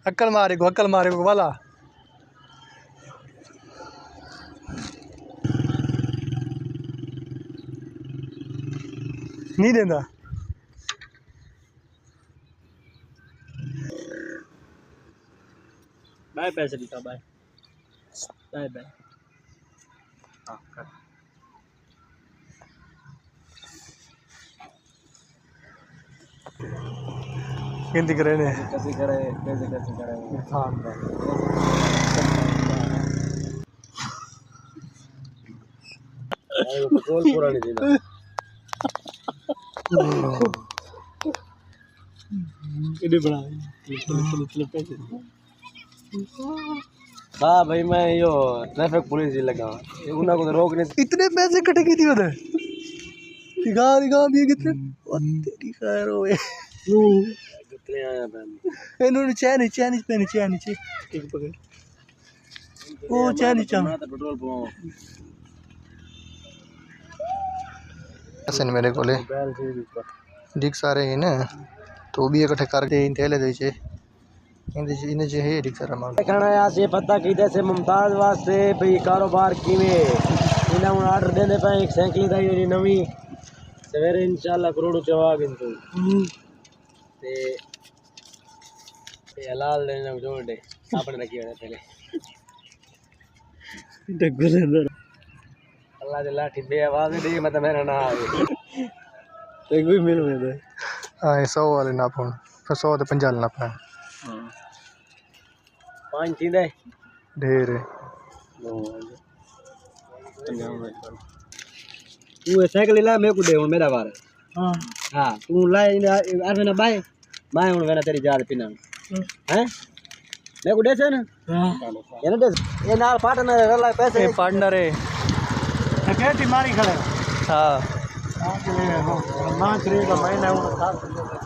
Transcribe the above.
अक्ल मारे को वाला नहीं देता। बाय पैसे दिखा बाय बाय बाय। गिनती करे ने कैसे करे हाँ पेट्रोल पूरा नहीं देना। कितने बड़ा चलो पैसे। हाँ भाई मैं यो ट्रैफिक पुलिस ही लगा उन्हें को रोक नहीं। इतने पैसे कटे की थी उधर दिखा भी कितने तेरी खैर होए कितने आया मैं इन्होंने चैन नीचे एक पकड़ ओ चैन नीचे पेट्रोल पंप असन मेरे कोले डिक सारे हैं ना तो भी इकट्ठे करके थैले दे छे इन्हें जे है डिक सारा माल खाना यहाँ से पता कीते से मुमताज वास्ते भाई कारोबार किवें इन्हें उन ऑर्डर देने पे एक साइकिल दा ये नवी सवेरे इंशाल्लाह करोड़ चवा गिनतो ते हलाल देने जोड़े आपने रखी है पहले डगले अंदर अल्लाह दे लाठी बे आवाज दे मतलब मेरा ना आवे ते कोई मिल में दे हां 100 वाले ना फोन फिर 100 ते 50 ना पाए हां पांच थी दे ढेर तू साइकिल ला मेरे को दे हुन मेरा बार हां हां तू ला अरे ना बाय मैं हुन वेना तेरी जाल पिना हैं मेरे को दे से ना हां ये दे ये नाल पार्टनर रला पैसे ये पार्टनर है केटी मारी खड़े हां हां मां करेगा महीना 7